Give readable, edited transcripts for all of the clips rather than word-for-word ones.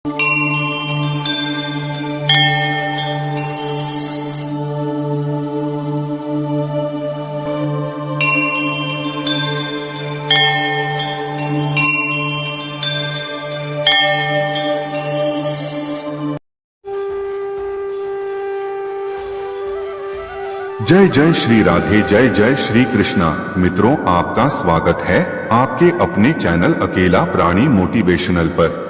जय जय श्री राधे, जय जय श्री कृष्णा। मित्रों, आपका स्वागत है आपके अपने चैनल अकेला प्राणी मोटिवेशनल पर।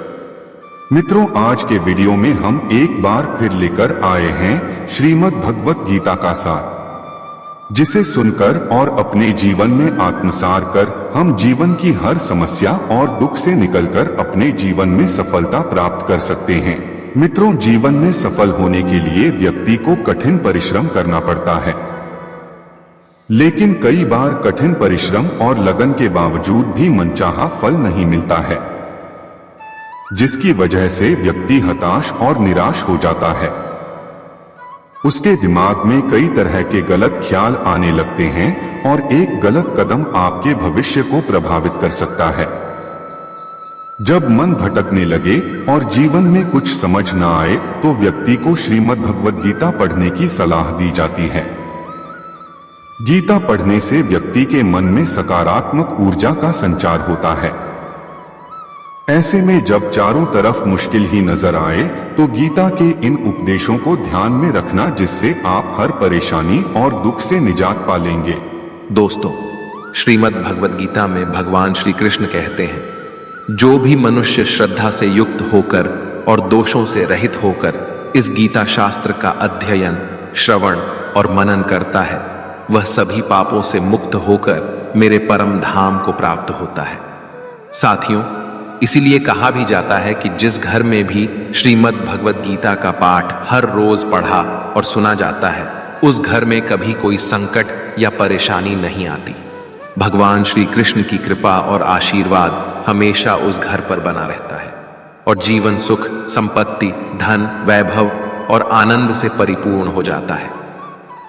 मित्रों, आज के वीडियो में हम एक बार फिर लेकर आए हैं श्रीमद् भगवत गीता का सार, जिसे सुनकर और अपने जीवन में आत्मसार कर हम जीवन की हर समस्या और दुख से निकलकर अपने जीवन में सफलता प्राप्त कर सकते हैं। मित्रों, जीवन में सफल होने के लिए व्यक्ति को कठिन परिश्रम करना पड़ता है, लेकिन कई बार कठिन परिश्रम और लगन के बावजूद भी मनचाहा फल नहीं मिलता है, जिसकी वजह से व्यक्ति हताश और निराश हो जाता है। उसके दिमाग में कई तरह के गलत ख्याल आने लगते हैं और एक गलत कदम आपके भविष्य को प्रभावित कर सकता है। जब मन भटकने लगे और जीवन में कुछ समझ न आए तो व्यक्ति को श्रीमद् भगवत गीता पढ़ने की सलाह दी जाती है। गीता पढ़ने से व्यक्ति के मन में सकारात्मक ऊर्जा का संचार होता है। ऐसे में जब चारों तरफ मुश्किल ही नजर आए तो गीता के इन उपदेशों को ध्यान में रखना, जिससे आप हर परेशानी और दुख से निजात पा लेंगे। दोस्तों, श्रीमद् भगवत गीता में भगवान श्री कृष्ण कहते हैं, जो भी मनुष्य श्रद्धा से युक्त होकर और दोषों से रहित होकर इस गीता शास्त्र का अध्ययन, श्रवण और मनन करता है, वह सभी पापों से मुक्त होकर मेरे परम धाम को प्राप्त होता है। साथियों, इसीलिए कहा भी जाता है कि जिस घर में भी श्रीमद् भगवत गीता का पाठ हर रोज पढ़ा और सुना जाता है, उस घर में कभी कोई संकट या परेशानी नहीं आती। भगवान श्री कृष्ण की कृपा और आशीर्वाद हमेशा उस घर पर बना रहता है और जीवन सुख, संपत्ति, धन, वैभव और आनंद से परिपूर्ण हो जाता है।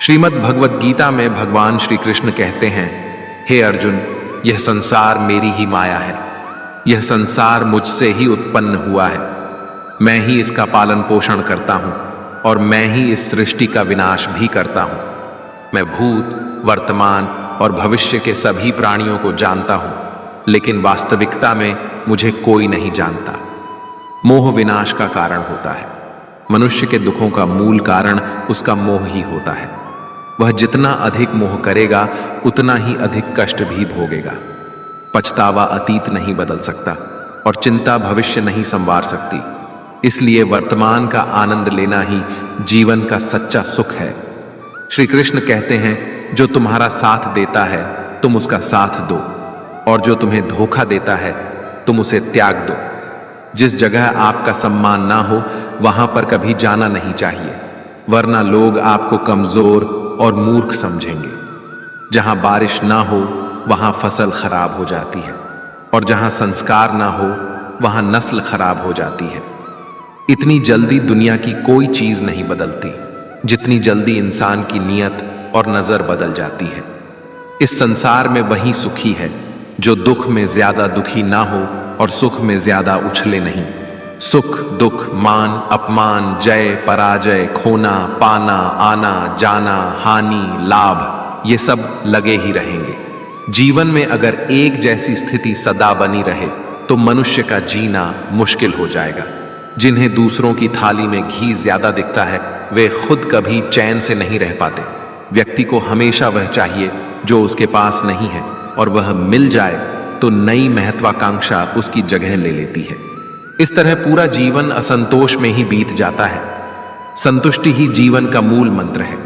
श्रीमद् भगवत गीता में भगवान श्री कृष्ण कहते हैं, हे अर्जुन, यह संसार मेरी ही माया है। यह संसार मुझसे ही उत्पन्न हुआ है। मैं ही इसका पालन पोषण करता हूं और मैं ही इस सृष्टि का विनाश भी करता हूं। मैं भूत, वर्तमान और भविष्य के सभी प्राणियों को जानता हूं, लेकिन वास्तविकता में मुझे कोई नहीं जानता। मोह विनाश का कारण होता है। मनुष्य के दुखों का मूल कारण उसका मोह ही होता है। वह जितना अधिक मोह करेगा उतना ही अधिक कष्ट भी भोगेगा। पछतावा अतीत नहीं बदल सकता और चिंता भविष्य नहीं संवार सकती। इसलिए वर्तमान का आनंद लेना ही जीवन का सच्चा सुख है। श्री कृष्ण कहते हैं, जो तुम्हारा साथ देता है तुम उसका साथ दो, और जो तुम्हें धोखा देता है तुम उसे त्याग दो। जिस जगह आपका सम्मान ना हो वहां पर कभी जाना नहीं चाहिए, वरना लोग आपको कमजोर और मूर्ख समझेंगे। जहां बारिश ना हो वहां फसल खराब हो जाती है, और जहां संस्कार ना हो वहां नस्ल खराब हो जाती है। इतनी जल्दी दुनिया की कोई चीज नहीं बदलती जितनी जल्दी इंसान की नियत और नजर बदल जाती है। इस संसार में वही सुखी है जो दुख में ज्यादा दुखी ना हो और सुख में ज्यादा उछले नहीं। सुख, दुख, मान, अपमान, जय, पराजय, खोना, पाना, आना, जाना, हानि, लाभ, ये सब लगे ही रहेंगे। जीवन में अगर एक जैसी स्थिति सदा बनी रहे तो मनुष्य का जीना मुश्किल हो जाएगा। जिन्हें दूसरों की थाली में घी ज्यादा दिखता है वे खुद कभी चैन से नहीं रह पाते। व्यक्ति को हमेशा वह चाहिए जो उसके पास नहीं है, और वह मिल जाए तो नई महत्वाकांक्षा उसकी जगह ले लेती है। इस तरह पूरा जीवन असंतोष में ही बीत जाता है। संतुष्टि ही जीवन का मूल मंत्र है।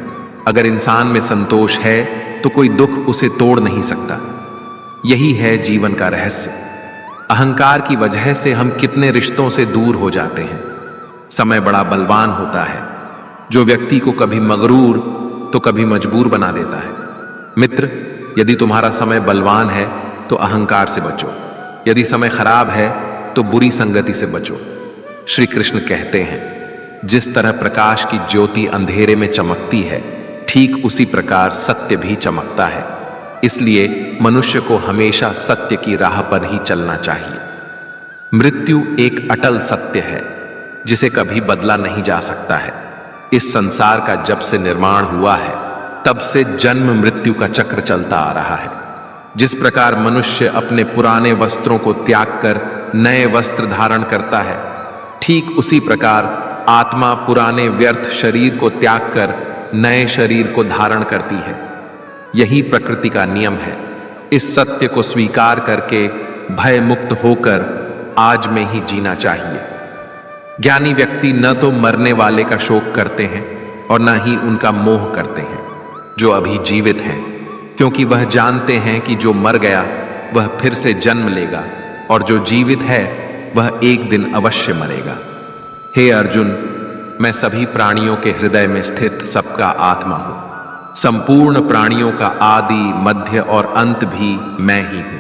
अगर इंसान में संतोष है तो कोई दुख उसे तोड़ नहीं सकता। यही है जीवन का रहस्य। अहंकार की वजह से हम कितने रिश्तों से दूर हो जाते हैं। समय बड़ा बलवान होता है, जो व्यक्ति को कभी मगरूर तो कभी मजबूर बना देता है। मित्र, यदि तुम्हारा समय बलवान है तो अहंकार से बचो, यदि समय खराब है तो बुरी संगति से बचो। श्री कृष्ण कहते हैं, जिस तरह प्रकाश की ज्योति अंधेरे में चमकती है, ठीक उसी प्रकार सत्य भी चमकता है। इसलिए मनुष्य को हमेशा सत्य की राह पर ही चलना चाहिए। मृत्यु एक अटल सत्य है, जिसे कभी बदला नहीं जा सकता है। इस संसार का जब से निर्माण हुआ है तब से जन्म मृत्यु का चक्र चलता आ रहा है। जिस प्रकार मनुष्य अपने पुराने वस्त्रों को त्याग कर नए वस्त्र धारण करता है, ठीक उसी प्रकार आत्मा पुराने व्यर्थ शरीर को त्याग कर नए शरीर को धारण करती है। यही प्रकृति का नियम है। इस सत्य को स्वीकार करके भय मुक्त होकर आज में ही जीना चाहिए। ज्ञानी व्यक्ति न तो मरने वाले का शोक करते हैं और न ही उनका मोह करते हैं जो अभी जीवित हैं, क्योंकि वह जानते हैं कि जो मर गया वह फिर से जन्म लेगा और जो जीवित है वह एक दिन अवश्य मरेगा। हे अर्जुन, मैं सभी प्राणियों के हृदय में स्थित सबका आत्मा हूं। संपूर्ण प्राणियों का आदि, मध्य और अंत भी मैं ही हूं।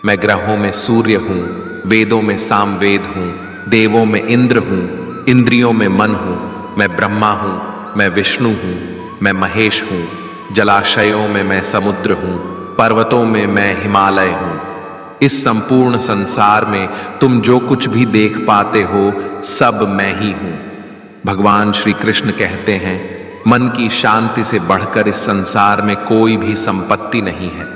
मैं ग्रहों में सूर्य हूं, वेदों में सामवेद हूं, देवों में इंद्र हूं, इंद्रियों में मन हूं। मैं ब्रह्मा हूं, मैं विष्णु हूं, मैं महेश हूं। जलाशयों में मैं समुद्र हूं, पर्वतों में मैं हिमालय हूं। इस संपूर्ण संसार में तुम जो कुछ भी देख पाते हो सब मैं ही हूं। भगवान श्री कृष्ण कहते हैं, मन की शांति से बढ़कर इस संसार में कोई भी संपत्ति नहीं है।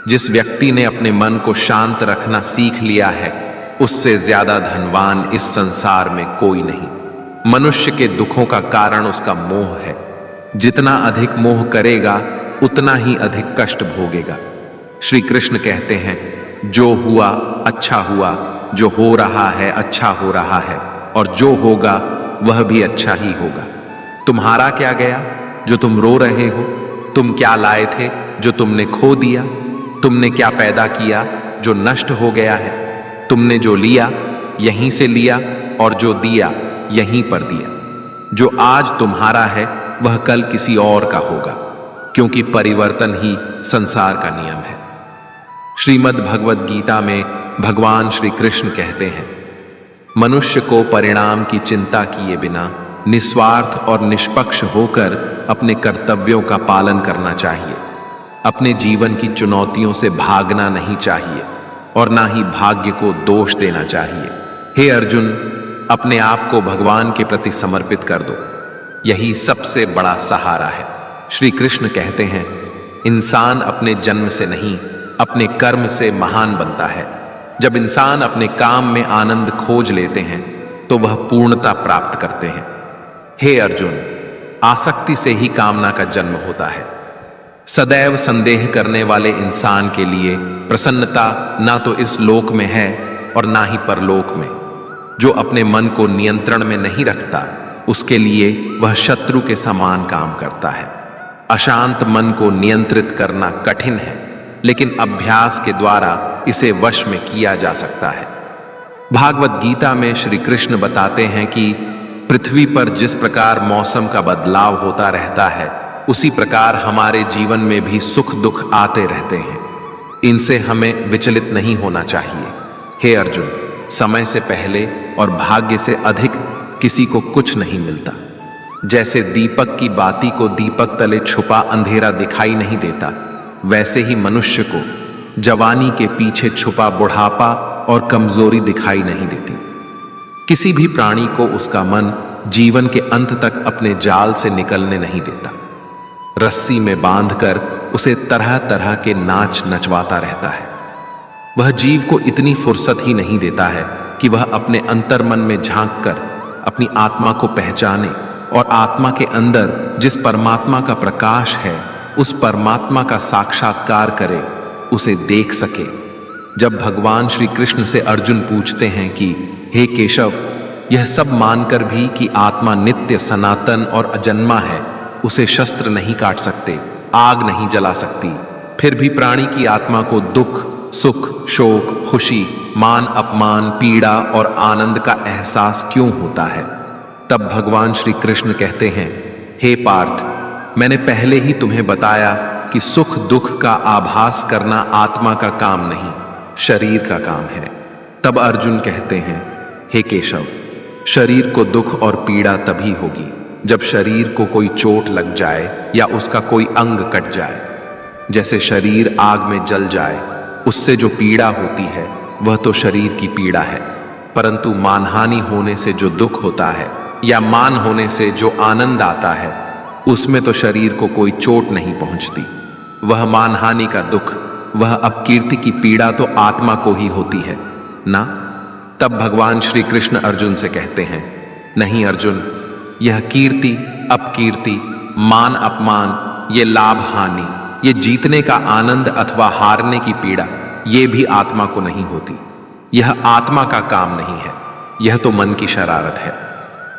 जिस व्यक्ति ने अपने मन को शांत रखना सीख लिया है, उससे ज्यादा धनवान इस संसार में कोई नहीं। मनुष्य के दुखों का कारण उसका मोह है। जितना अधिक मोह करेगा उतना ही अधिक कष्ट भोगेगा। श्री कृष्ण कहते हैं, जो हुआ अच्छा हुआ, जो हो रहा है अच्छा हो रहा है, और जो होगा वह भी अच्छा ही होगा। तुम्हारा क्या गया जो तुम रो रहे हो? तुम क्या लाए थे जो तुमने खो दिया? तुमने क्या पैदा किया जो नष्ट हो गया है? तुमने जो लिया यहीं से लिया और जो दिया यहीं पर दिया। जो आज तुम्हारा है वह कल किसी और का होगा, क्योंकि परिवर्तन ही संसार का नियम है। श्रीमद् भगवद गीता में भगवान श्री कृष्ण कहते हैं, मनुष्य को परिणाम की चिंता किए बिना निस्वार्थ और निष्पक्ष होकर अपने कर्तव्यों का पालन करना चाहिए। अपने जीवन की चुनौतियों से भागना नहीं चाहिए और ना ही भाग्य को दोष देना चाहिए। हे अर्जुन, अपने आप को भगवान के प्रति समर्पित कर दो, यही सबसे बड़ा सहारा है। श्री कृष्ण कहते हैं, इंसान अपने जन्म से नहीं अपने कर्म से महान बनता है। जब इंसान अपने काम में आनंद खोज लेते हैं तो वह पूर्णता प्राप्त करते हैं। हे अर्जुन, आसक्ति से ही कामना का जन्म होता है। सदैव संदेह करने वाले इंसान के लिए प्रसन्नता ना तो इस लोक में है और ना ही परलोक में। जो अपने मन को नियंत्रण में नहीं रखता उसके लिए वह शत्रु के समान काम करता है। अशांत मन को नियंत्रित करना कठिन है, लेकिन अभ्यास के द्वारा इसे वश में किया जा सकता है। भागवत गीता में श्री कृष्ण बताते हैं कि पृथ्वी पर जिस प्रकार मौसम का बदलाव होता रहता है, उसी प्रकार हमारे जीवन में भी सुख दुख आते रहते हैं। इनसे हमें विचलित नहीं होना चाहिए। हे अर्जुन, समय से पहले और भाग्य से अधिक किसी को कुछ नहीं मिलता। जैसे दीपक की बाती को दीपक तले छुपा अंधेरा दिखाई नहीं देता, वैसे ही मनुष्य को जवानी के पीछे छुपा बुढ़ापा और कमजोरी दिखाई नहीं देती। किसी भी प्राणी को उसका मन जीवन के अंत तक अपने जाल से निकलने नहीं देता। रस्सी में बांधकर उसे तरह तरह के नाच नचवाता रहता है। वह जीव को इतनी फुर्सत ही नहीं देता है कि वह अपने अंतर्मन में झांक कर अपनी आत्मा को पहचाने और आत्मा के अंदर जिस परमात्मा का प्रकाश है उस परमात्मा का साक्षात्कार करे, उसे देख सके। जब भगवान श्री कृष्ण से अर्जुन पूछते हैं कि हे केशव, यह सब मानकर भी कि आत्मा नित्य सनातन और अजन्मा है, उसे शस्त्र नहीं काट सकते, आग नहीं जला सकती, फिर भी प्राणी की आत्मा को दुख, सुख, शोक, खुशी, मान अपमान, पीड़ा और आनंद का एहसास क्यों होता है? तब भगवान श्री कृष्ण कहते हैं, हे पार्थ, मैंने पहले ही तुम्हें बताया कि सुख दुख का आभास करना आत्मा का काम नहीं, शरीर का काम है। तब अर्जुन कहते हैं, हे केशव, शरीर को दुख और पीड़ा तभी होगी जब शरीर को कोई चोट लग जाए या उसका कोई अंग कट जाए। जैसे शरीर आग में जल जाए, उससे जो पीड़ा होती है वह तो शरीर की पीड़ा है, परंतु मानहानि होने से जो दुख होता है या मान होने से जो आनंद आता है, उसमें तो शरीर को कोई चोट नहीं पहुंचती। वह मानहानि का दुख, वह अपकीर्ति की पीड़ा तो आत्मा को ही होती है ना। तब भगवान श्री कृष्ण अर्जुन से कहते हैं, नहीं अर्जुन, यह कीर्ति अपकीर्ति, मान अपमान, ये लाभ हानि, ये जीतने का आनंद अथवा हारने की पीड़ा, ये भी आत्मा को नहीं होती। यह आत्मा का काम नहीं है, यह तो मन की शरारत है।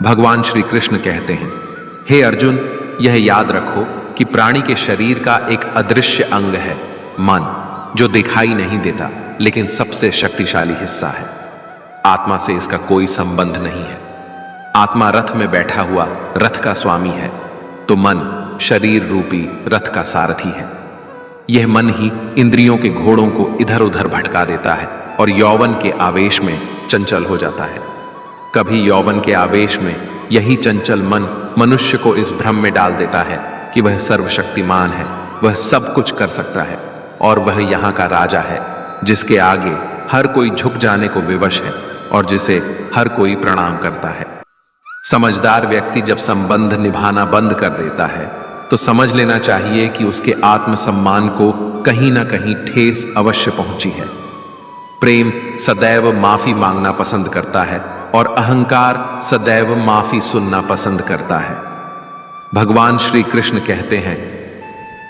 भगवान श्री कृष्ण कहते हैं, हे अर्जुन, यह याद रखो कि प्राणी के शरीर का एक अदृश्य अंग है मन, जो दिखाई नहीं देता लेकिन सबसे शक्तिशाली हिस्सा है। आत्मा से इसका कोई संबंध नहीं है। आत्मा रथ में बैठा हुआ रथ का स्वामी है, तो मन शरीर रूपी रथ का सारथी है। यह मन ही इंद्रियों के घोड़ों को इधर उधर भटका देता है और यौवन के आवेश में चंचल हो जाता है। कभी यौवन के आवेश में यही चंचल मन मनुष्य को इस भ्रम में डाल देता है कि वह सर्वशक्तिमान है, वह सब कुछ कर सकता है और वह यहाँ का राजा है, जिसके आगे हर कोई झुक जाने को विवश है और जिसे हर कोई प्रणाम करता है। समझदार व्यक्ति जब संबंध निभाना बंद कर देता है तो समझ लेना चाहिए कि उसके आत्मसम्मान को कहीं ना कहीं ठेस अवश्य पहुंची है। प्रेम सदैव माफी मांगना पसंद करता है और अहंकार सदैव माफी सुनना पसंद करता है। भगवान श्री कृष्ण कहते हैं,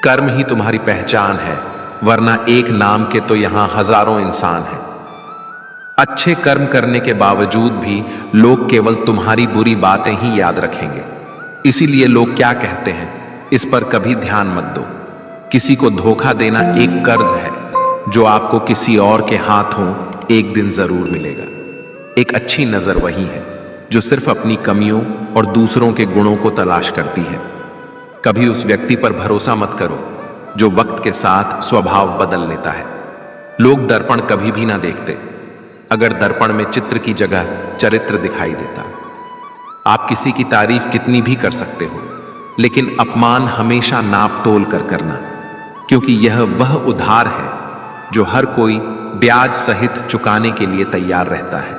कर्म ही तुम्हारी पहचान है, वरना एक नाम के तो यहां हजारों इंसान हैं। अच्छे कर्म करने के बावजूद भी लोग केवल तुम्हारी बुरी बातें ही याद रखेंगे। इसीलिए लोग क्या कहते हैं, इस पर कभी ध्यान मत दो। किसी को धोखा देना एक कर्ज है जो आपको किसी और के हाथों एक दिन जरूर मिलेगा। एक अच्छी नजर वही है जो सिर्फ अपनी कमियों और दूसरों के गुणों को तलाश करती है। कभी उस व्यक्ति पर भरोसा मत करो जो वक्त के साथ स्वभाव बदल लेता है। लोग दर्पण कभी भी ना देखते, अगर दर्पण में चित्र की जगह चरित्र दिखाई देता। आप किसी की तारीफ कितनी भी कर सकते हो, लेकिन अपमान हमेशा नाप तोल कर करना, क्योंकि यह वह उधार है जो हर कोई ब्याज सहित चुकाने के लिए तैयार रहता है।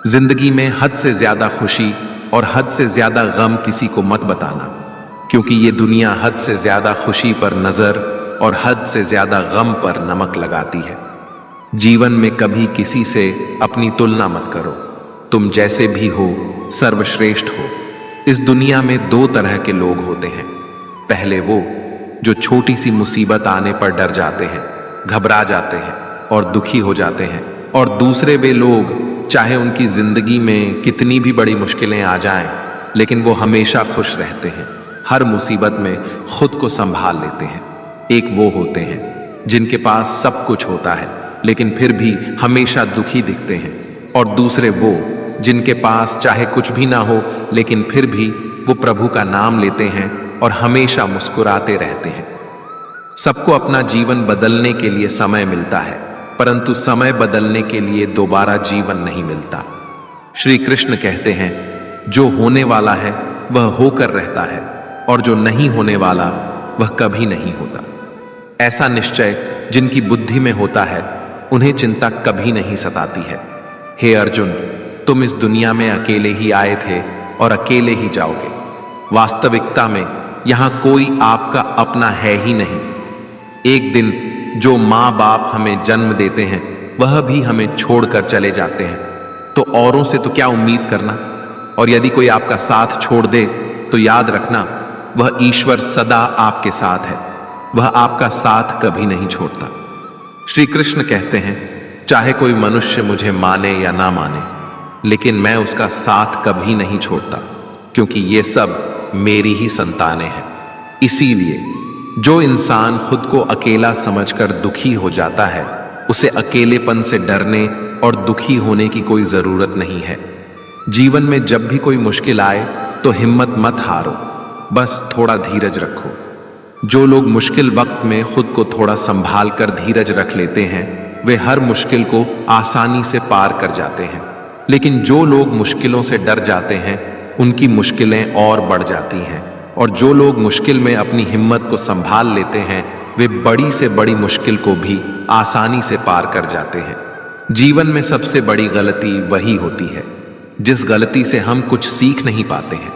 जिंदगी में हद से ज्यादा खुशी और हद से ज्यादा गम किसी को मत बताना, क्योंकि ये दुनिया हद से ज्यादा खुशी पर नजर और हद से ज्यादा गम पर नमक लगाती है। जीवन में कभी किसी से अपनी तुलना मत करो। तुम जैसे भी हो सर्वश्रेष्ठ हो। इस दुनिया में दो तरह के लोग होते हैं। पहले वो जो छोटी सी मुसीबत आने पर डर जाते हैं, घबरा जाते हैं और दुखी हो जाते हैं, और दूसरे वे लोग चाहे उनकी जिंदगी में कितनी भी बड़ी मुश्किलें आ जाएं, लेकिन वो हमेशा खुश रहते हैं, हर मुसीबत में खुद को संभाल लेते हैं। एक वो होते हैं जिनके पास सब कुछ होता है लेकिन फिर भी हमेशा दुखी दिखते हैं, और दूसरे वो जिनके पास चाहे कुछ भी ना हो लेकिन फिर भी वो प्रभु का नाम लेते हैं और हमेशा मुस्कुराते रहते हैं। सबको अपना जीवन बदलने के लिए समय मिलता है, परंतु समय बदलने के लिए दोबारा जीवन नहीं मिलता। श्री कृष्ण कहते हैं, जो होने वाला है वह होकर रहता है और जो नहीं होने वाला वह कभी नहीं होता। ऐसा निश्चय जिनकी बुद्धि में होता है उन्हें चिंता कभी नहीं सताती है। हे अर्जुन, तुम इस दुनिया में अकेले ही आए थे और अकेले ही जाओगे। वास्तविकता में यहां कोई आपका अपना है ही नहीं। एक दिन जो माँ बाप हमें जन्म देते हैं वह भी हमें छोड़कर चले जाते हैं, तो औरों से तो क्या उम्मीद करना। और यदि कोई आपका साथ छोड़ दे तो याद रखना, वह ईश्वर सदा आपके साथ है, वह आपका साथ कभी नहीं छोड़ता। श्री कृष्ण कहते हैं, चाहे कोई मनुष्य मुझे माने या ना माने, लेकिन मैं उसका साथ कभी नहीं छोड़ता, क्योंकि ये सब मेरी ही संतानें हैं। इसीलिए जो इंसान खुद को अकेला समझकर दुखी हो जाता है, उसे अकेलेपन से डरने और दुखी होने की कोई जरूरत नहीं है। जीवन में जब भी कोई मुश्किल आए तो हिम्मत मत हारो, बस थोड़ा धीरज रखो। जो लोग मुश्किल वक्त में खुद को थोड़ा संभाल कर धीरज रख लेते हैं, वे हर मुश्किल को आसानी से पार कर जाते हैं। लेकिन जो लोग मुश्किलों से डर जाते हैं, उनकी मुश्किलें और बढ़ जाती हैं। और जो लोग मुश्किल में अपनी हिम्मत को संभाल लेते हैं, वे बड़ी से बड़ी मुश्किल को भी आसानी से पार कर जाते हैं। जीवन में सबसे बड़ी गलती वही होती है जिस गलती से हम कुछ सीख नहीं पाते हैं।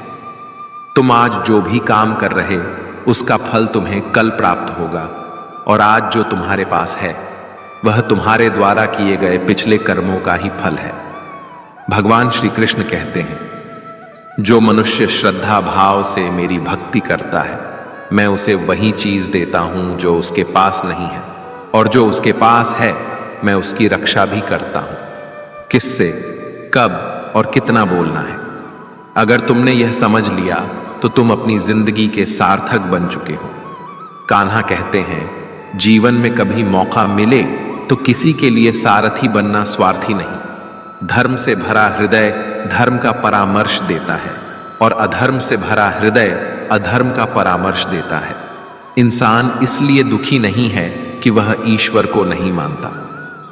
तुम आज जो भी काम कर रहे उसका फल तुम्हें कल प्राप्त होगा, और आज जो तुम्हारे पास है वह तुम्हारे द्वारा किए गए पिछले कर्मों का ही फल है। भगवान श्री कृष्ण कहते हैं, जो मनुष्य श्रद्धा भाव से मेरी भक्ति करता है मैं उसे वही चीज देता हूं जो उसके पास नहीं है, और जो उसके पास है मैं उसकी रक्षा भी करता हूं। किससे, कब और कितना बोलना है। अगर तुमने यह समझ लिया तो तुम अपनी जिंदगी के सार्थक बन चुके हो। कान्हा कहते हैं, जीवन में कभी मौका मिले तो किसी के लिए सारथी बनना स्वार्थी नहीं। धर्म से भरा हृदय धर्म का परामर्श देता है, और अधर्म से भरा हृदय अधर्म का परामर्श देता है। इंसान इसलिए दुखी नहीं है कि वह ईश्वर को नहीं मानता।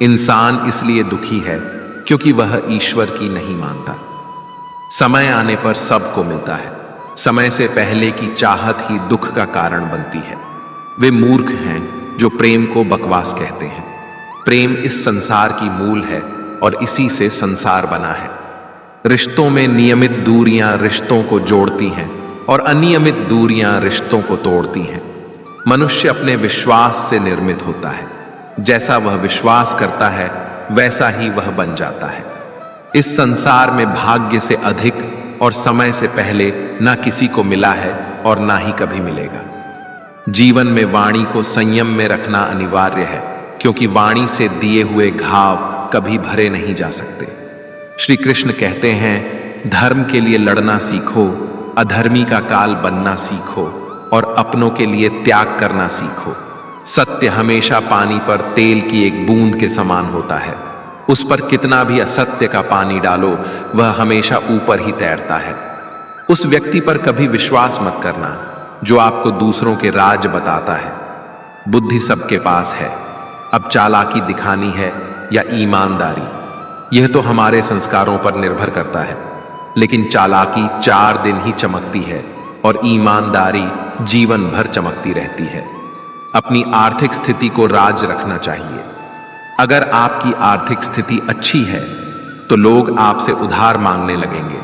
इंसान इसलिए दुखी है क्योंकि वह ईश्वर की नहीं मानता। समय आने पर सबको मिलता है। समय से पहले की चाहत ही दुख का कारण बनती है। वे मूर्ख हैं जो प्रेम को बकवास कहते हैं। प्रेम इस संसार की मूल है और इसी से संसार बना है। रिश्तों में नियमित दूरियां रिश्तों को जोड़ती हैं और अनियमित दूरियां रिश्तों को तोड़ती हैं। मनुष्य अपने विश्वास से निर्मित होता है। जैसा वह विश्वास करता है वैसा ही वह बन जाता है। इस संसार में भाग्य से अधिक और समय से पहले ना किसी को मिला है और ना ही कभी मिलेगा। जीवन में वाणी को संयम में रखना अनिवार्य है, क्योंकि वाणी से दिए हुए घाव कभी भरे नहीं जा सकते। श्री कृष्ण कहते हैं, धर्म के लिए लड़ना सीखो, अधर्मी का काल बनना सीखो और अपनों के लिए त्याग करना सीखो। सत्य हमेशा पानी पर तेल की एक बूंद के समान होता है। उस पर कितना भी असत्य का पानी डालो वह हमेशा ऊपर ही तैरता है। उस व्यक्ति पर कभी विश्वास मत करना जो आपको दूसरों के राज बताता है। बुद्धि सबके पास है, अब चालाकी दिखानी है या ईमानदारी, यह तो हमारे संस्कारों पर निर्भर करता है। लेकिन चालाकी 4 दिन ही चमकती है और ईमानदारी जीवन भर चमकती रहती है। अपनी आर्थिक स्थिति को राज रखना चाहिए। अगर आपकी आर्थिक स्थिति अच्छी है तो लोग आपसे उधार मांगने लगेंगे,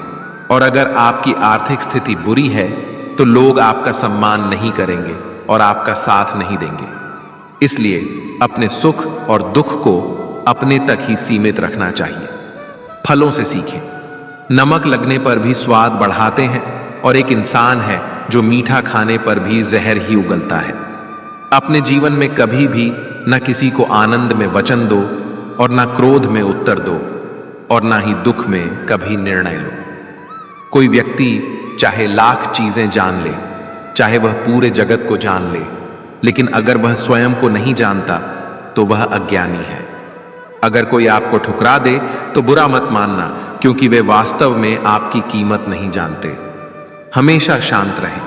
और अगर आपकी आर्थिक स्थिति बुरी है तो लोग आपका सम्मान नहीं करेंगे और आपका साथ नहीं देंगे। इसलिए अपने सुख और दुख को अपने तक ही सीमित रखना चाहिए। फलों से सीखें। नमक लगने पर भी स्वाद बढ़ाते हैं, और एक इंसान है जो मीठा खाने पर भी जहर ही उगलता है। अपने जीवन में कभी भी न किसी को आनंद में वचन दो और न क्रोध में उत्तर दो, और न ही दुख में कभी निर्णय लो। कोई व्यक्ति चाहे लाख चीजें जान ले, चाहे वह पूरे जगत को जान ले, लेकिन अगर वह स्वयं को नहीं जानता तो वह अज्ञानी है। अगर कोई आपको ठुकरा दे तो बुरा मत मानना, क्योंकि वे वास्तव में आपकी कीमत नहीं जानते। हमेशा शांत रहें।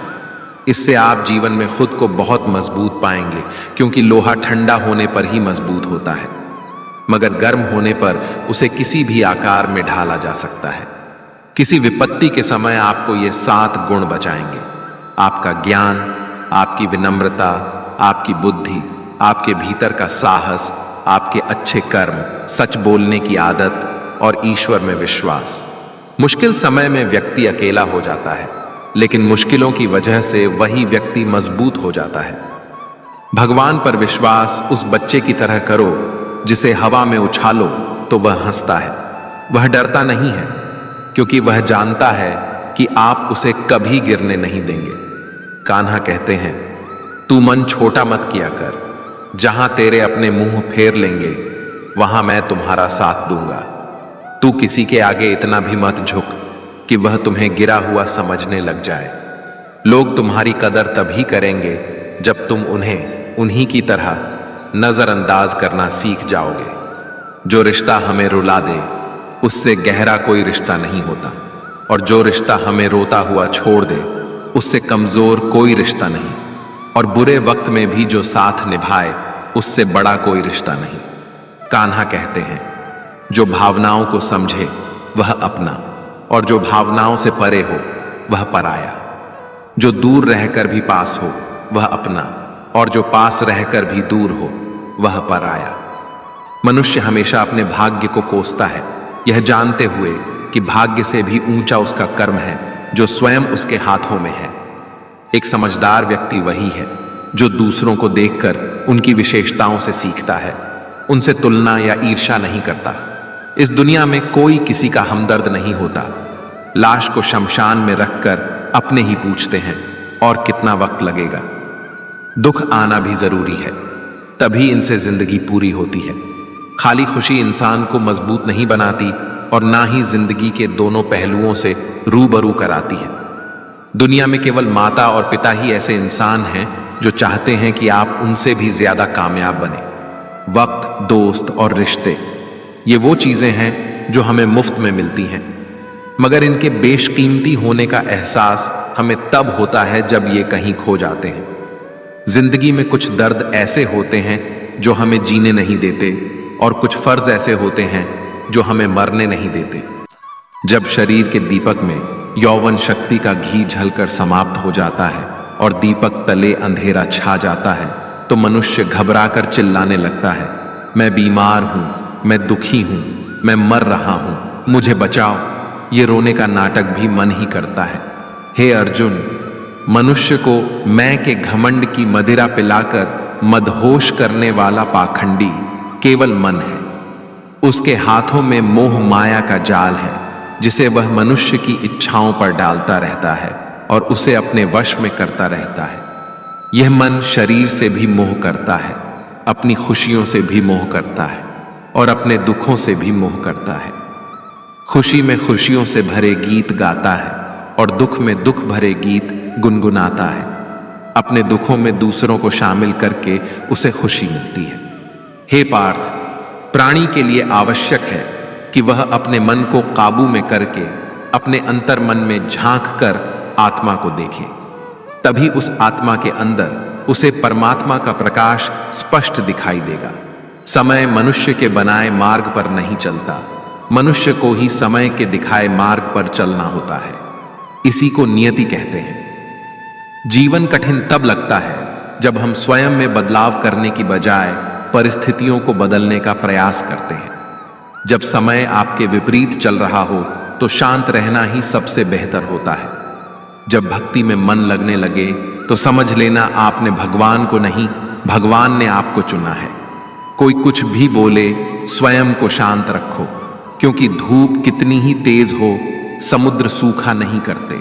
इससे आप जीवन में खुद को बहुत मजबूत पाएंगे, क्योंकि लोहा ठंडा होने पर ही मजबूत होता है, मगर गर्म होने पर उसे किसी भी आकार में ढाला जा सकता है। किसी विपत्ति के समय आपको ये 7 गुण बचाएंगे: आपका ज्ञान, आपकी विनम्रता, आपकी बुद्धि, आपके भीतर का साहस, आपके अच्छे कर्म, सच बोलने की आदत और ईश्वर में विश्वास। मुश्किल समय में व्यक्ति अकेला हो जाता है, लेकिन मुश्किलों की वजह से वही व्यक्ति मजबूत हो जाता है। भगवान पर विश्वास उस बच्चे की तरह करो जिसे हवा में उछालो तो वह हंसता है। वह डरता नहीं है, क्योंकि वह जानता है कि आप उसे कभी गिरने नहीं देंगे। कान्हा कहते हैं, तू मन छोटा मत किया कर, जहां तेरे अपने मुंह फेर लेंगे वहां मैं तुम्हारा साथ दूंगा। तू किसी के आगे इतना भी मत झुक कि वह तुम्हें गिरा हुआ समझने लग जाए। लोग तुम्हारी कदर तभी करेंगे जब तुम उन्हें उन्हीं की तरह नजरअंदाज करना सीख जाओगे। जो रिश्ता हमें रुला दे उससे गहरा कोई रिश्ता नहीं होता, और जो रिश्ता हमें रोता हुआ छोड़ दे उससे कमजोर कोई रिश्ता नहीं, और बुरे वक्त में भी जो साथ निभाए उससे बड़ा कोई रिश्ता नहीं। कान्हा कहते हैं, जो भावनाओं को समझे वह अपना, और जो भावनाओं से परे हो वह पराया। जो दूर रहकर भी पास हो वह अपना, और जो पास रहकर भी दूर हो वह पराया। मनुष्य हमेशा अपने भाग्य को कोसता है, यह जानते हुए कि भाग्य से भी ऊंचा उसका कर्म है जो स्वयं उसके हाथों में है। एक समझदार व्यक्ति वही है जो दूसरों को देखकर उनकी विशेषताओं से सीखता है, उनसे तुलना या ईर्ष्या नहीं करता। इस दुनिया में कोई किसी का हमदर्द नहीं होता। लाश को शमशान में रखकर अपने ही पूछते हैं और कितना वक्त लगेगा। दुख आना भी जरूरी है, तभी इनसे जिंदगी पूरी होती है। खाली खुशी इंसान को मजबूत नहीं बनाती और ना ही जिंदगी के दोनों पहलुओं से रूबरू कराती है। दुनिया में केवल माता और पिता ही ऐसे इंसान हैं जो चाहते हैं कि आप उनसे भी ज्यादा कामयाब बने। वक्त, दोस्त और रिश्ते, ये वो चीजें हैं जो हमें मुफ्त में मिलती हैं, मगर इनके बेशकीमती होने का एहसास हमें तब होता है जब ये कहीं खो जाते हैं। जिंदगी में कुछ दर्द ऐसे होते हैं जो हमें जीने नहीं देते और कुछ फर्ज ऐसे होते हैं जो हमें मरने नहीं देते। जब शरीर के दीपक में यौवन शक्ति का घी झलकर समाप्त हो जाता है और दीपक तले अंधेरा छा जाता है तो मनुष्य घबराकर चिल्लाने लगता है, मैं बीमार हूं, मैं दुखी हूं, मैं मर रहा हूं, मुझे बचाओ। ये रोने का नाटक भी मन ही करता है। हे अर्जुन, मनुष्य को मैं के घमंड की मदिरा पिलाकर मदहोश करने वाला पाखंडी केवल मन है। उसके हाथों में मोह माया का जाल है जिसे वह मनुष्य की इच्छाओं पर डालता रहता है और उसे अपने वश में करता रहता है। यह मन शरीर से भी मोह करता है, अपनी खुशियों से भी मोह करता है और अपने दुखों से भी मोह करता है। खुशी में खुशियों से भरे गीत गाता है और दुख में दुख भरे गीत गुनगुनाता है। अपने दुखों में दूसरों को शामिल करके उसे खुशी मिलती है। हे पार्थ, प्राणी के लिए आवश्यक है कि वह अपने मन को काबू में करके अपने अंतर मन में झांक कर आत्मा को देखे। तभी उस आत्मा के अंदर उसे परमात्मा का प्रकाश स्पष्ट दिखाई देगा। समय मनुष्य के बनाए मार्ग पर नहीं चलता, मनुष्य को ही समय के दिखाए मार्ग पर चलना होता है। इसी को नियति कहते हैं। जीवन कठिन तब लगता है जब हम स्वयं में बदलाव करने की बजाय परिस्थितियों को बदलने का प्रयास करते हैं। जब समय आपके विपरीत चल रहा हो तो शांत रहना ही सबसे बेहतर होता है। जब भक्ति में मन लगने लगे तो समझ लेना आपने भगवान को नहीं, भगवान ने आपको चुना है। कोई कुछ भी बोले, स्वयं को शांत रखो, क्योंकि धूप कितनी ही तेज हो समुद्र सूखा नहीं करते।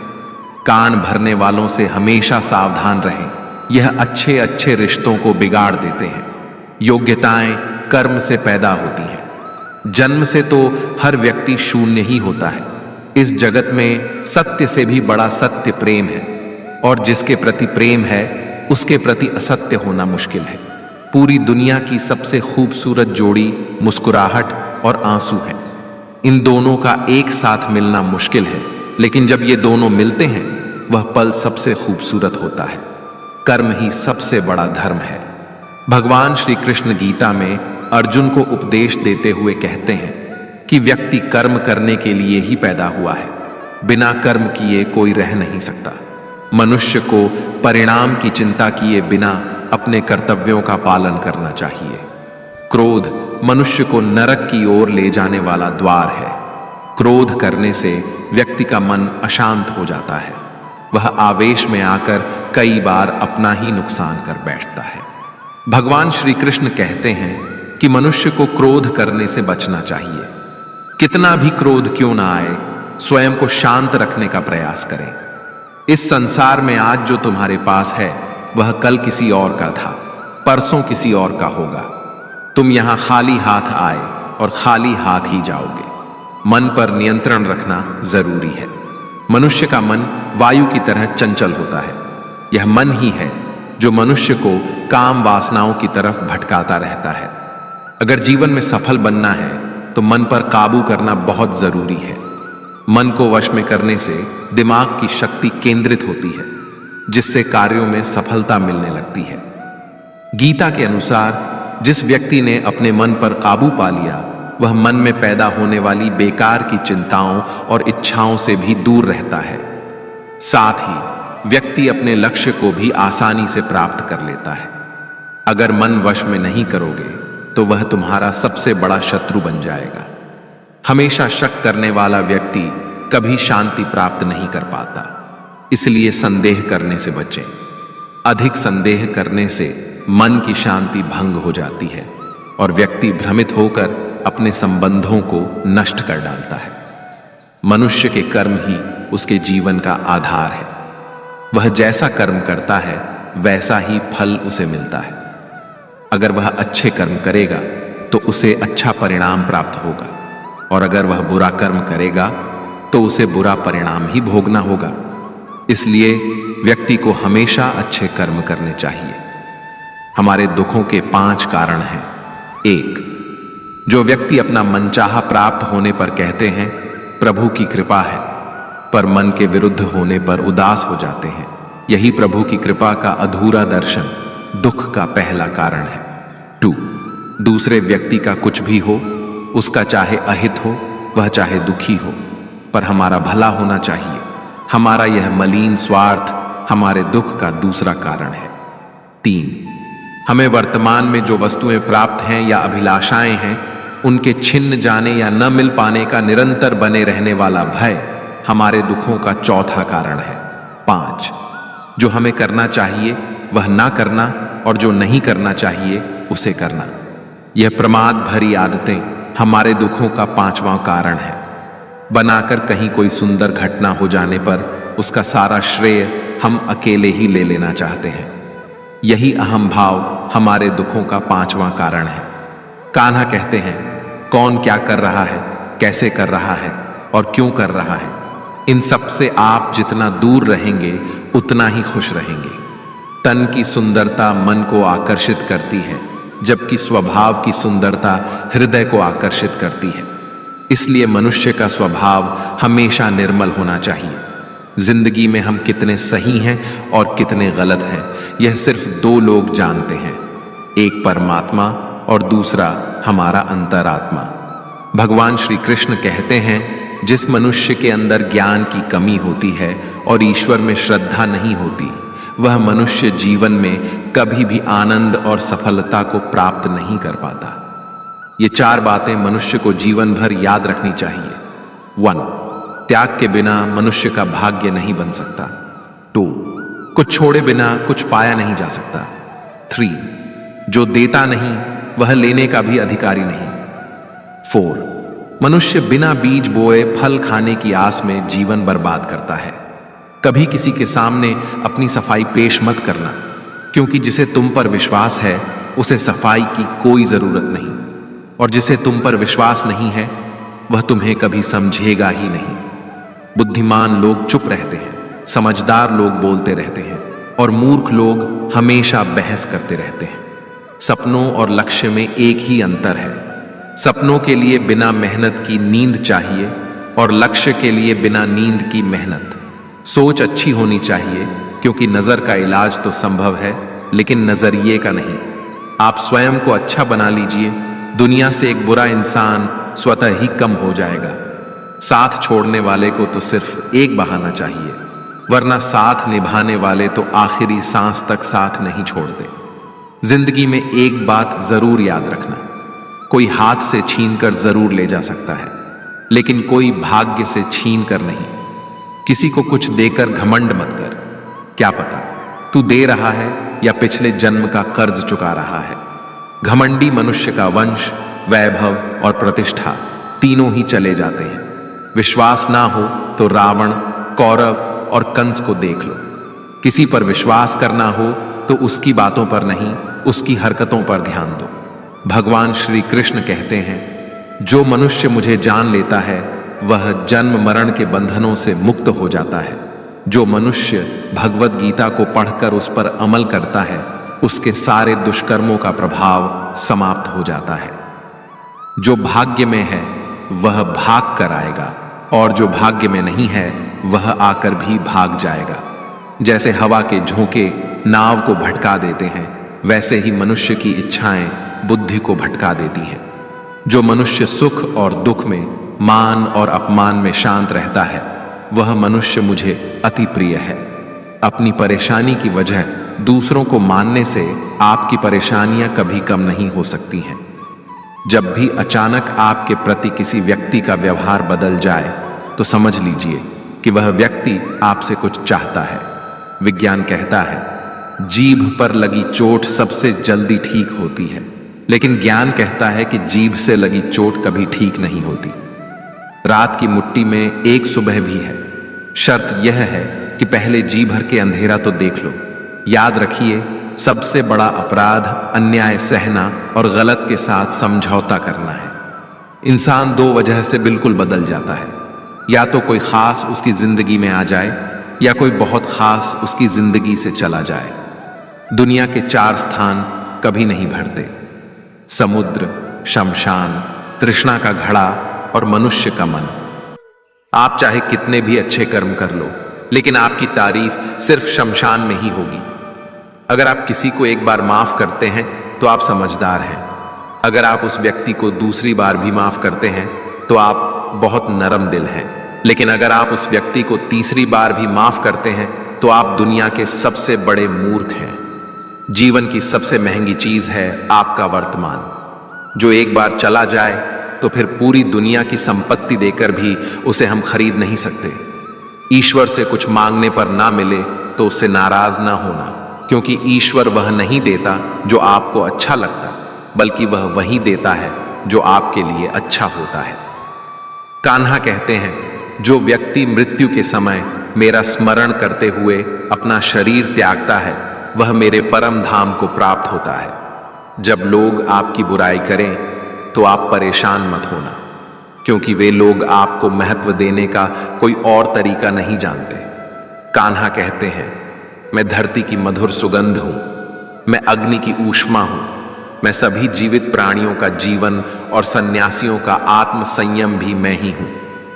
कान भरने वालों से हमेशा सावधान रहें, यह अच्छे अच्छे रिश्तों को बिगाड़ देते हैं। योग्यताएं कर्म से पैदा होती हैं। जन्म से तो हर व्यक्ति शून्य ही होता है। इस जगत में सत्य से भी बड़ा सत्य प्रेम है, और जिसके प्रति प्रेम है उसके प्रति असत्य होना मुश्किल है। पूरी दुनिया की सबसे खूबसूरत जोड़ी मुस्कुराहट और आंसू है। इन दोनों का एक साथ मिलना मुश्किल है, लेकिन जब ये दोनों मिलते हैं वह पल सबसे खूबसूरत होता है। कर्म ही सबसे बड़ा धर्म है। भगवान श्री कृष्ण गीता में अर्जुन को उपदेश देते हुए कहते हैं कि व्यक्ति कर्म करने के लिए ही पैदा हुआ है, बिना कर्म किए कोई रह नहीं सकता। मनुष्य को परिणाम की चिंता किए बिना अपने कर्तव्यों का पालन करना चाहिए। क्रोध मनुष्य को नरक की ओर ले जाने वाला द्वार है। क्रोध करने से व्यक्ति का मन अशांत हो जाता है। वह आवेश में आकर कई बार अपना ही नुकसान कर बैठता है। भगवान श्री कृष्ण कहते हैं कि मनुष्य को क्रोध करने से बचना चाहिए। कितना भी क्रोध क्यों ना आए, स्वयं को शांत रखने का प्रयास करें। इस संसार में आज जो तुम्हारे पास है वह कल किसी और का था, परसों किसी और का होगा। तुम यहां खाली हाथ आए और खाली हाथ ही जाओगे। मन पर नियंत्रण रखना जरूरी है। मनुष्य का मन वायु की तरह चंचल होता है। यह मन ही है जो मनुष्य को काम वासनाओं की तरफ भटकाता रहता है। अगर जीवन में सफल बनना है तो मन पर काबू करना बहुत जरूरी है। मन को वश में करने से दिमाग की शक्ति केंद्रित होती है, जिससे कार्यों में सफलता मिलने लगती है। गीता के अनुसार जिस व्यक्ति ने अपने मन पर काबू पा लिया वह मन में पैदा होने वाली बेकार की चिंताओं और इच्छाओं से भी दूर रहता है। साथ ही व्यक्ति अपने लक्ष्य को भी आसानी से प्राप्त कर लेता है। अगर मन वश में नहीं करोगे तो वह तुम्हारा सबसे बड़ा शत्रु बन जाएगा। हमेशा शक करने वाला व्यक्ति कभी शांति प्राप्त नहीं कर पाता, इसलिए संदेह करने से बचें। अधिक संदेह करने से मन की शांति भंग हो जाती है और व्यक्ति भ्रमित होकर अपने संबंधों को नष्ट कर डालता है। मनुष्य के कर्म ही उसके जीवन का आधार है। वह जैसा कर्म करता है वैसा ही फल उसे मिलता है। अगर वह अच्छे कर्म करेगा तो उसे अच्छा परिणाम प्राप्त होगा, और अगर वह बुरा कर्म करेगा तो उसे बुरा परिणाम ही भोगना होगा। इसलिए व्यक्ति को हमेशा अच्छे कर्म करने चाहिए। हमारे दुखों के 5 कारण हैं। 1. जो व्यक्ति अपना मनचाहा प्राप्त होने पर कहते हैं प्रभु की कृपा है, पर मन के विरुद्ध होने पर उदास हो जाते हैं, यही प्रभु की कृपा का अधूरा दर्शन दुख का पहला कारण है। 2. दूसरे व्यक्ति का कुछ भी हो, उसका चाहे अहित हो, वह चाहे दुखी हो, पर हमारा भला होना चाहिए। हमारा यह मलिन स्वार्थ हमारे दुख का दूसरा कारण है। 3. हमें वर्तमान में जो वस्तुएं प्राप्त हैं या अभिलाषाएं हैं, उनके छिन्न जाने या न मिल पाने का निरंतर बने रहने वाला भय हमारे दुखों का चौथा कारण है। 5. जो हमें करना चाहिए वह ना करना, और जो नहीं करना चाहिए उसे करना। यह प्रमाद भरी आदतें हमारे दुखों का 5वां कारण है। बनाकर कहीं कोई सुंदर घटना हो जाने पर उसका सारा श्रेय हम अकेले ही ले लेना चाहते हैं। यही अहम भाव हमारे दुखों का 5वां कारण है। कान्हा कहते हैं, कौन क्या कर रहा है, कैसे कर रहा है और क्यों कर रहा है, इन सब से आप जितना दूर रहेंगे उतना ही खुश रहेंगे। तन की सुंदरता मन को आकर्षित करती है, जबकि स्वभाव की सुंदरता हृदय को आकर्षित करती है। इसलिए मनुष्य का स्वभाव हमेशा निर्मल होना चाहिए। जिंदगी में हम कितने सही हैं और कितने गलत हैं, यह सिर्फ 2 लोग जानते हैं, एक परमात्मा और दूसरा हमारा अंतरात्मा। भगवान श्री कृष्ण कहते हैं, जिस मनुष्य के अंदर ज्ञान की कमी होती है और ईश्वर में श्रद्धा नहीं होती, वह मनुष्य जीवन में कभी भी आनंद और सफलता को प्राप्त नहीं कर पाता। ये 4 बातें मनुष्य को जीवन भर याद रखनी चाहिए। 1. त्याग के बिना मनुष्य का भाग्य नहीं बन सकता। 2. कुछ छोड़े बिना कुछ पाया नहीं जा सकता। 3. जो देता नहीं वह लेने का भी अधिकारी नहीं। 4. मनुष्य बिना बीज बोए फल खाने की आस में जीवन बर्बाद करता है। कभी किसी के सामने अपनी सफाई पेश मत करना, क्योंकि जिसे तुम पर विश्वास है उसे सफाई की कोई जरूरत नहीं, और जिसे तुम पर विश्वास नहीं है वह तुम्हें कभी समझेगा ही नहीं। बुद्धिमान लोग चुप रहते हैं, समझदार लोग बोलते रहते हैं, और मूर्ख लोग हमेशा बहस करते रहते हैं। सपनों और लक्ष्य में एक ही अंतर है। सपनों के लिए बिना मेहनत की नींद चाहिए, और लक्ष्य के लिए बिना नींद की मेहनत। सोच अच्छी होनी चाहिए, क्योंकि नजर का इलाज तो संभव है, लेकिन नजरिए का नहीं। आप स्वयं को अच्छा बना लीजिए, दुनिया से एक बुरा इंसान स्वतः ही कम हो जाएगा। साथ छोड़ने वाले को तो सिर्फ एक बहाना चाहिए, वरना साथ निभाने वाले तो आखिरी सांस तक साथ नहीं छोड़ते। जिंदगी में एक बात जरूर याद रखना, कोई हाथ से छीन कर जरूर ले जा सकता है, लेकिन कोई भाग्य से छीन कर नहीं। किसी को कुछ देकर घमंड मत कर, क्या पता तू दे रहा है या पिछले जन्म का कर्ज चुका रहा है। घमंडी मनुष्य का वंश, वैभव और प्रतिष्ठा तीनों ही चले जाते हैं। विश्वास ना हो तो रावण, कौरव और कंस को देख लो। किसी पर विश्वास करना हो तो उसकी बातों पर नहीं, उसकी हरकतों पर ध्यान दो। भगवान श्री कृष्ण कहते हैं, जो मनुष्य मुझे जान लेता है वह जन्म मरण के बंधनों से मुक्त हो जाता है। जो मनुष्य भगवत गीता को पढ़कर उस पर अमल करता है, उसके सारे दुष्कर्मों का प्रभाव समाप्त हो जाता है। जो भाग्य में है वह भाग कर आएगा, और जो भाग्य में नहीं है वह आकर भी भाग जाएगा। जैसे हवा के झोंके नाव को भटका देते हैं, वैसे ही मनुष्य की इच्छाएं बुद्धि को भटका देती हैं। जो मनुष्य सुख और दुख में, मान और अपमान में शांत रहता है, वह मनुष्य मुझे अति प्रिय है। अपनी परेशानी की वजह दूसरों को मानने से आपकी परेशानियां कभी कम नहीं हो सकती हैं। जब भी अचानक आपके प्रति किसी व्यक्ति का व्यवहार बदल जाए तो समझ लीजिए कि वह व्यक्ति आपसे कुछ चाहता है। विज्ञान कहता है जीभ पर लगी चोट सबसे जल्दी ठीक होती है, लेकिन ज्ञान कहता है कि जीभ से लगी चोट कभी ठीक नहीं होती। रात की मुट्ठी में एक सुबह भी है। शर्त यह है कि पहले जी भर के अंधेरा तो देख लो। याद रखिए, सबसे बड़ा अपराध अन्याय सहना और गलत के साथ समझौता करना है। इंसान दो वजह से बिल्कुल बदल जाता है, या तो कोई खास उसकी जिंदगी में आ जाए या कोई बहुत खास उसकी जिंदगी से चला जाए। दुनिया के 4 स्थान कभी नहीं भरते: समुद्र, शमशान, तृष्णा का घड़ा और मनुष्य का मन। आप चाहे कितने भी अच्छे कर्म कर लो, लेकिन आपकी तारीफ सिर्फ शमशान में ही होगी। अगर आप किसी को एक बार माफ करते हैं तो आप समझदार हैं। अगर आप उस व्यक्ति को दूसरी बार भी माफ करते हैं तो आप बहुत नरम दिल हैं। लेकिन अगर आप उस व्यक्ति को तीसरी बार भी माफ करते हैं तो आप दुनिया के सबसे बड़े मूर्ख हैं। जीवन की सबसे महंगी चीज है आपका वर्तमान, जो एक बार चला जाए तो फिर पूरी दुनिया की संपत्ति देकर भी उसे हम खरीद नहीं सकते। ईश्वर से कुछ मांगने पर ना मिले तो उससे नाराज ना होना, क्योंकि ईश्वर वह नहीं देता जो आपको अच्छा लगता, बल्कि वह वही देता है जो आपके लिए अच्छा होता है। कान्हा कहते हैं, जो व्यक्ति मृत्यु के समय मेरा स्मरण करते हुए अपना शरीर त्यागता है वह मेरे परम धाम को प्राप्त होता है। जब लोग आपकी बुराई करें तो आप परेशान मत होना, क्योंकि वे लोग आपको महत्व देने का कोई और तरीका नहीं जानते। कान्हा कहते हैं, मैं धरती की मधुर सुगंध हूं, मैं अग्नि की ऊष्मा हूं, मैं सभी जीवित प्राणियों का जीवन और सन्यासियों का आत्म संयम भी मैं ही हूं।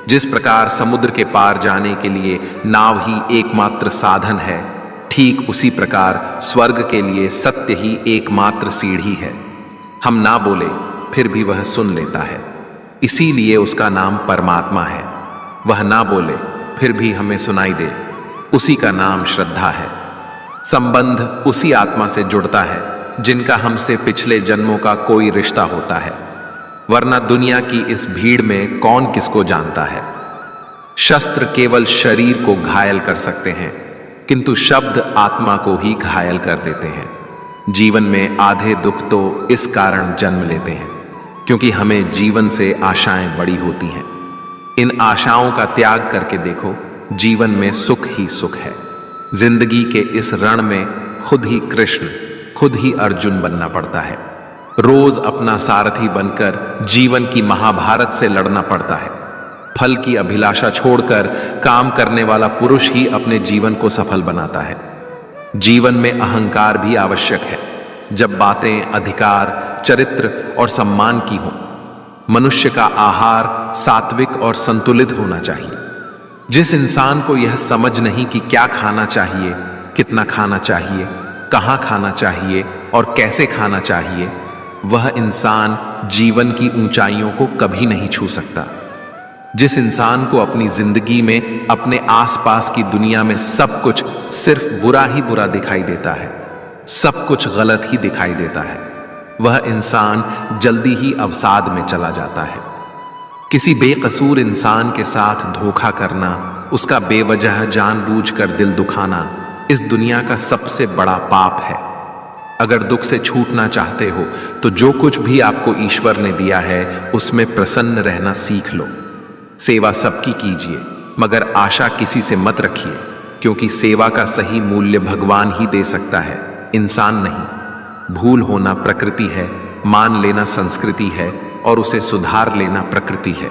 जिस प्रकार समुद्र के पार जाने के लिए नाव ही एकमात्र साधन है, ठीक उसी प्रकार स्वर्ग के लिए सत्य ही एकमात्र सीढ़ी है। हम ना बोले फिर भी वह सुन लेता है, इसीलिए उसका नाम परमात्मा है। वह ना बोले फिर भी हमें सुनाई दे, उसी का नाम श्रद्धा है। संबंध उसी आत्मा से जुड़ता है जिनका हमसे पिछले जन्मों का कोई रिश्ता होता है, वरना दुनिया की इस भीड़ में कौन किसको जानता है। शस्त्र केवल शरीर को घायल कर सकते हैं, किंतु शब्द आत्मा को ही घायल कर देते हैं। जीवन में आधे दुख तो इस कारण जन्म लेते हैं क्योंकि हमें जीवन से आशाएं बड़ी होती हैं। इन आशाओं का त्याग करके देखो, जीवन में सुख ही सुख है। जिंदगी के इस रण में खुद ही कृष्ण, खुद ही अर्जुन बनना पड़ता है। रोज अपना सारथी बनकर जीवन की महाभारत से लड़ना पड़ता है। फल की अभिलाषा छोड़कर काम करने वाला पुरुष ही अपने जीवन को सफल बनाता है। जीवन में अहंकार भी आवश्यक है, जब बातें अधिकार, चरित्र और सम्मान की हों। मनुष्य का आहार सात्विक और संतुलित होना चाहिए। जिस इंसान को यह समझ नहीं कि क्या खाना चाहिए, कितना खाना चाहिए, कहाँ खाना चाहिए और कैसे खाना चाहिए, वह इंसान जीवन की ऊंचाइयों को कभी नहीं छू सकता। जिस इंसान को अपनी जिंदगी में, अपने आसपास की दुनिया में सब कुछ सिर्फ बुरा ही बुरा दिखाई देता है, सब कुछ गलत ही दिखाई देता है, वह इंसान जल्दी ही अवसाद में चला जाता है। किसी बेकसूर इंसान के साथ धोखा करना, उसका बेवजह जानबूझकर दिल दुखाना इस दुनिया का सबसे बड़ा पाप है। अगर दुख से छूटना चाहते हो तो जो कुछ भी आपको ईश्वर ने दिया है उसमें प्रसन्न रहना सीख लो। सेवा सबकी कीजिए, मगर आशा किसी से मत रखिए, क्योंकि सेवा का सही मूल्य भगवान ही दे सकता है, इंसान नहीं। भूल होना प्रकृति है, मान लेना संस्कृति है और उसे सुधार लेना प्रकृति है।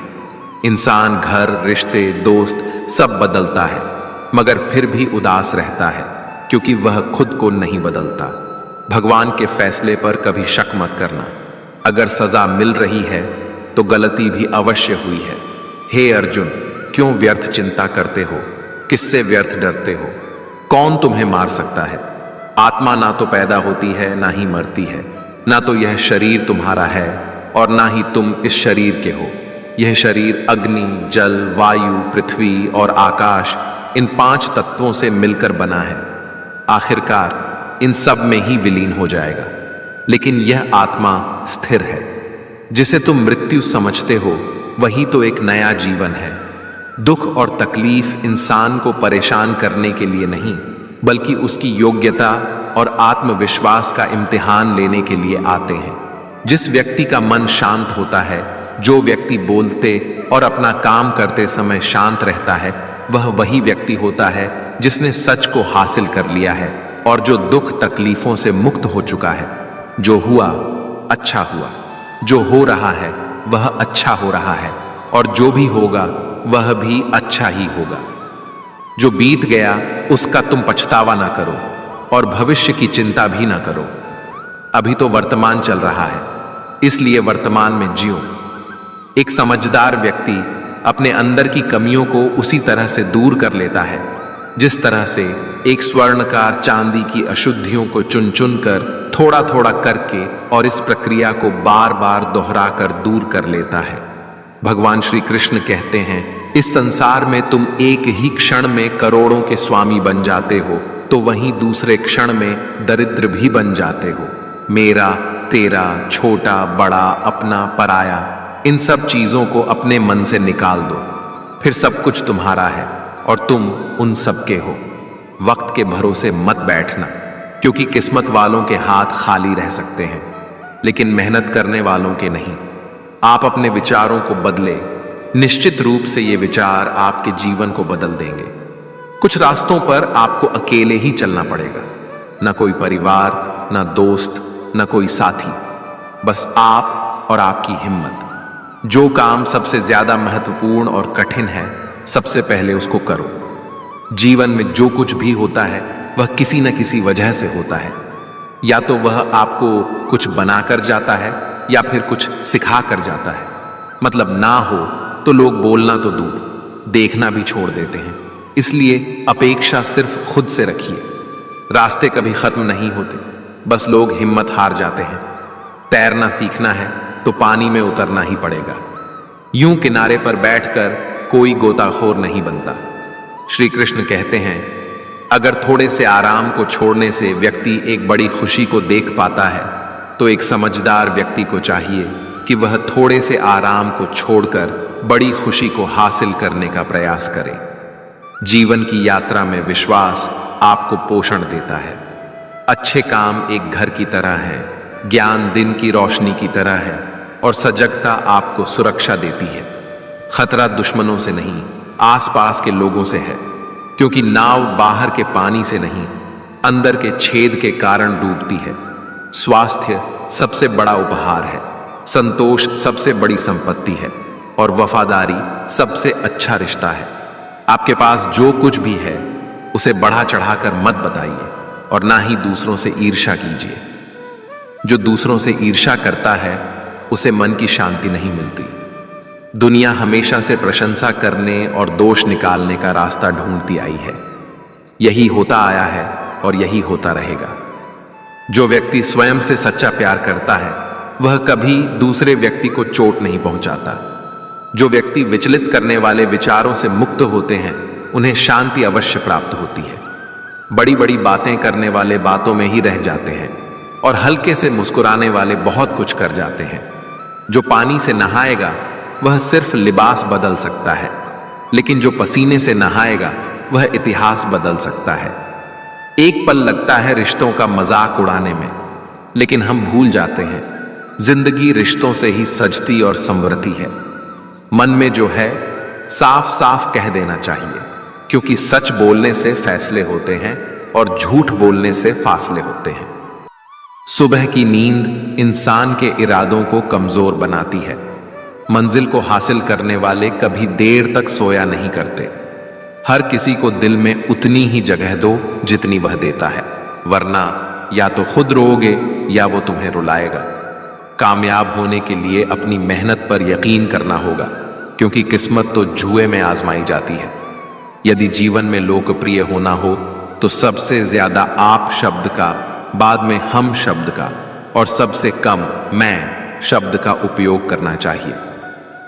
इंसान घर, रिश्ते, दोस्त सब बदलता है, मगर फिर भी उदास रहता है क्योंकि वह खुद को नहीं बदलता। भगवान के फैसले पर कभी शक मत करना। अगर सजा मिल रही है तो गलती भी अवश्य हुई है। हे अर्जुन, क्यों व्यर्थ चिंता करते हो? किससे व्यर्थ डरते हो? कौन तुम्हें मार सकता है? आत्मा ना तो पैदा होती है ना ही मरती है, ना तो यह शरीर तुम्हारा है और ना ही तुम इस शरीर के हो। यह शरीर अग्नि, जल, वायु, पृथ्वी और आकाश, इन 5 तत्वों से मिलकर बना है। आखिरकार इन सब में ही विलीन हो जाएगा, लेकिन यह आत्मा स्थिर है। जिसे तुम मृत्यु समझते हो वही तो एक नया जीवन है। दुख और तकलीफ इंसान को परेशान करने के लिए नहीं, बल्कि उसकी योग्यता और आत्मविश्वास का इम्तिहान लेने के लिए आते हैं। जिस व्यक्ति का मन शांत होता है, जो व्यक्ति बोलते और अपना काम करते समय शांत रहता है, वह वही व्यक्ति होता है जिसने सच को हासिल कर लिया है और जो दुख तकलीफों से मुक्त हो चुका है। जो हुआ अच्छा हुआ, जो हो रहा है वह अच्छा हो रहा है, और जो भी होगा वह भी अच्छा ही होगा। जो बीत गया उसका तुम पछतावा ना करो और भविष्य की चिंता भी ना करो। अभी तो वर्तमान चल रहा है, इसलिए वर्तमान में जियो। एक समझदार व्यक्ति अपने अंदर की कमियों को उसी तरह से दूर कर लेता है जिस तरह से एक स्वर्णकार चांदी की अशुद्धियों को चुन चुन कर थोड़ा थोड़ा करके और इस प्रक्रिया को बार बार दोहरा कर दूर कर लेता है। भगवान श्री कृष्ण कहते हैं, इस संसार में तुम एक ही क्षण में करोड़ों के स्वामी बन जाते हो, तो वहीं दूसरे क्षण में दरिद्र भी बन जाते हो। मेरा, तेरा, छोटा, बड़ा, अपना, पराया, इन सब चीजों को अपने मन से निकाल दो, फिर सब कुछ तुम्हारा है और तुम उन सब के हो। वक्त के भरोसे मत बैठना, क्योंकि किस्मत वालों के हाथ खाली रह सकते हैं, लेकिन मेहनत करने वालों के नहीं। आप अपने विचारों को बदले, निश्चित रूप से ये विचार आपके जीवन को बदल देंगे। कुछ रास्तों पर आपको अकेले ही चलना पड़ेगा, ना कोई परिवार, ना दोस्त, ना कोई साथी, बस आप और आपकी हिम्मत। जो काम सबसे ज्यादा महत्वपूर्ण और कठिन है, सबसे पहले उसको करो। जीवन में जो कुछ भी होता है वह किसी न किसी वजह से होता है। या तो वह आपको कुछ बनाकर जाता है या फिर कुछ सिखा कर जाता है। मतलब ना हो तो लोग बोलना तो दूर, देखना भी छोड़ देते हैं। इसलिए अपेक्षा सिर्फ खुद से रखिए। रास्ते कभी खत्म नहीं होते, बस लोग हिम्मत हार जाते हैं। तैरना सीखना है तो पानी में उतरना ही पड़ेगा। यूं किनारे पर बैठकर कोई गोताखोर नहीं बनता। श्री कृष्ण कहते हैं, अगर थोड़े से आराम को छोड़ने से व्यक्ति एक बड़ी खुशी को देख पाता है, तो एक समझदार व्यक्ति को चाहिए कि वह थोड़े से आराम को छोड़कर बड़ी खुशी को हासिल करने का प्रयास करे। जीवन की यात्रा में विश्वास आपको पोषण देता है। अच्छे काम एक घर की तरह है, ज्ञान दिन की रोशनी की तरह है, और सजगता आपको सुरक्षा देती है। खतरा दुश्मनों से नहीं, आसपास के लोगों से है, क्योंकि नाव बाहर के पानी से नहीं, अंदर के छेद के कारण डूबती है। स्वास्थ्य सबसे बड़ा उपहार है, संतोष सबसे बड़ी संपत्ति है, और वफादारी सबसे अच्छा रिश्ता है। आपके पास जो कुछ भी है उसे बढ़ा चढ़ाकर मत बताइए, और ना ही दूसरों से ईर्ष्या कीजिए। जो दूसरों से ईर्ष्या करता है उसे मन की शांति नहीं मिलती। दुनिया हमेशा से प्रशंसा करने और दोष निकालने का रास्ता ढूंढती आई है। यही होता आया है और यही होता रहेगा। जो व्यक्ति स्वयं से सच्चा प्यार करता है वह कभी दूसरे व्यक्ति को चोट नहीं पहुंचाता। जो व्यक्ति विचलित करने वाले विचारों से मुक्त होते हैं उन्हें शांति अवश्य प्राप्त होती है। बड़ी बड़ी बातें करने वाले बातों में ही रह जाते हैं, और हल्के से मुस्कुराने वाले बहुत कुछ कर जाते हैं। जो पानी से नहाएगा वह सिर्फ लिबास बदल सकता है, लेकिन जो पसीने से नहाएगा वह इतिहास बदल सकता है। एक पल लगता है रिश्तों का मजाक उड़ाने में, लेकिन हम भूल जाते हैं जिंदगी रिश्तों से ही सजती और संवरती है। मन में जो है साफ साफ कह देना चाहिए, क्योंकि सच बोलने से फैसले होते हैं और झूठ बोलने से फासले होते हैं। सुबह की नींद इंसान के इरादों को कमजोर बनाती है। मंजिल को हासिल करने वाले कभी देर तक सोया नहीं करते। हर किसी को दिल में उतनी ही जगह दो जितनी वह देता है, वरना या तो खुद रोओगे या वो तुम्हें रुलाएगा। कामयाब होने के लिए अपनी मेहनत पर यकीन करना होगा, क्योंकि किस्मत तो जुए में आजमाई जाती है। यदि जीवन में लोकप्रिय होना हो तो सबसे ज्यादा आप शब्द का, बाद में हम शब्द का, और सबसे कम मैं शब्द का उपयोग करना चाहिए।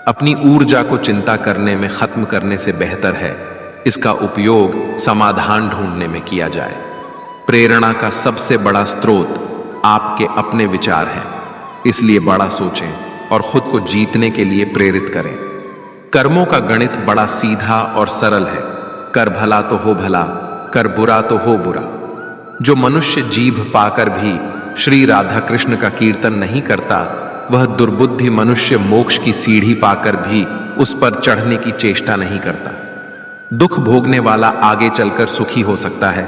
अपनी ऊर्जा को चिंता करने में खत्म करने से बेहतर है इसका उपयोग समाधान ढूंढने में किया जाए। प्रेरणा का सबसे बड़ा स्रोत आपके अपने विचार हैं, इसलिए बड़ा सोचें, और खुद को जीतने के लिए प्रेरित करें। कर्मों का गणित बड़ा सीधा और सरल है। कर भला तो हो भला, कर बुरा तो हो बुरा। जो मनुष्य जीभ पाकर भी श्री राधा कृष्ण का कीर्तन नहीं करता, वह दुर्बुद्धि मनुष्य मोक्ष की सीढ़ी पाकर भी उस पर चढ़ने की चेष्टा नहीं करता। दुख भोगने वाला आगे चलकर सुखी हो सकता है,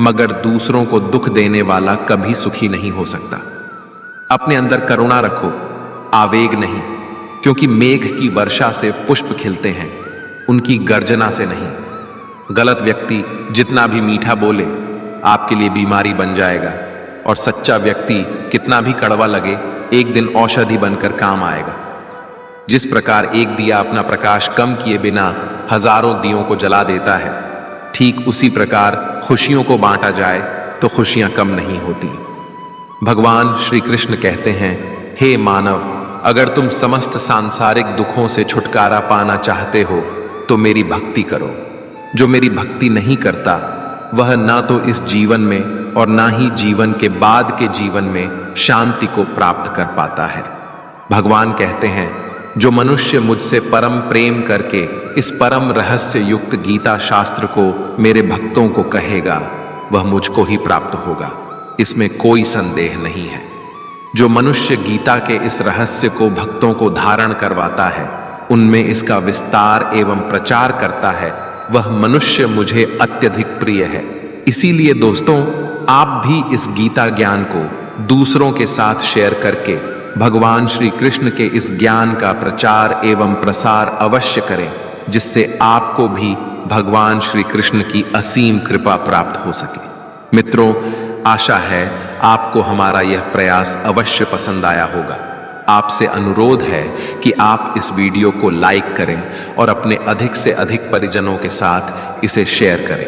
मगर दूसरों को दुख देने वाला कभी सुखी नहीं हो सकता। अपने अंदर करुणा रखो, आवेग नहीं, क्योंकि मेघ की वर्षा से पुष्प खिलते हैं, उनकी गर्जना से नहीं। गलत व्यक्ति जितना भी मीठा बोले आपके लिए बीमारी बन जाएगा, और सच्चा व्यक्ति कितना भी कड़वा लगे एक दिन औषधि बनकर काम आएगा। जिस प्रकार एक दिया अपना प्रकाश कम किए बिना हजारों दियों को जला देता है, ठीक उसी प्रकार खुशियों को बांटा जाए तो खुशियां कम नहीं होती। भगवान श्री कृष्ण कहते हैं, हे मानव, अगर तुम समस्त सांसारिक दुखों से छुटकारा पाना चाहते हो तो मेरी भक्ति करो। जो मेरी भक्ति नहीं करता वह ना तो इस जीवन में और ना ही जीवन के बाद के जीवन में शांति को प्राप्त कर पाता है। भगवान कहते हैं, जो मनुष्य मुझसे परम प्रेम करके इस परम रहस्य युक्त गीता शास्त्र को मेरे भक्तों को कहेगा, वह मुझको ही प्राप्त होगा, इसमें कोई संदेह नहीं है। जो मनुष्य गीता के इस रहस्य को भक्तों को धारण करवाता है, उनमें इसका विस्तार एवं प्रचार करता है, वह मनुष्य मुझे अत्यधिक प्रिय है। इसीलिए दोस्तों, आप भी इस गीता ज्ञान को दूसरों के साथ शेयर करके भगवान श्री कृष्ण के इस ज्ञान का प्रचार एवं प्रसार अवश्य करें, जिससे आपको भी भगवान श्री कृष्ण की असीम कृपा प्राप्त हो सके। मित्रों, आशा है आपको हमारा यह प्रयास अवश्य पसंद आया होगा। आपसे अनुरोध है कि आप इस वीडियो को लाइक करें और अपने अधिक से अधिक परिजनों के साथ इसे शेयर करें।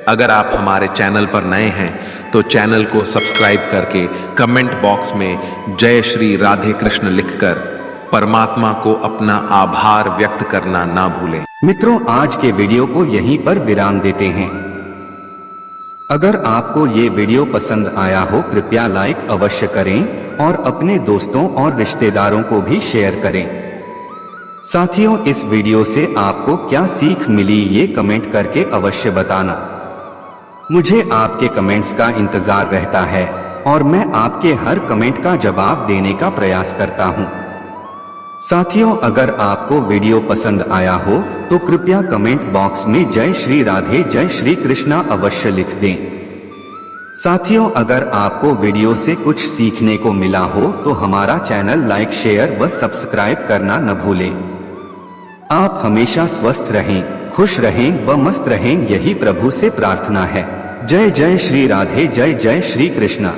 अगर आप हमारे चैनल पर नए हैं तो चैनल को सब्सक्राइब करके कमेंट बॉक्स में जय श्री राधे कृष्ण लिखकर परमात्मा को अपना आभार व्यक्त करना ना भूलें। मित्रों, आज के वीडियो को यहीं पर विराम देते हैं। अगर आपको ये वीडियो पसंद आया हो, कृपया लाइक अवश्य करें और अपने दोस्तों और रिश्तेदारों को भी शेयर करें। साथियों, इस वीडियो से आपको क्या सीख मिली ये कमेंट करके अवश्य बताना। मुझे आपके कमेंट्स का इंतजार रहता है और मैं आपके हर कमेंट का जवाब देने का प्रयास करता हूं। साथियों, अगर आपको वीडियो पसंद आया हो तो कृपया कमेंट बॉक्स में जय श्री राधे जय श्री कृष्णा अवश्य लिख दें। साथियों, अगर आपको वीडियो से कुछ सीखने को मिला हो तो हमारा चैनल लाइक, शेयर व सब्सक्राइब करना न भूलें। आप हमेशा स्वस्थ रहें, खुश रहें व मस्त रहें, यही प्रभु से प्रार्थना है। जय जय श्री राधे जय जय श्री कृष्णा।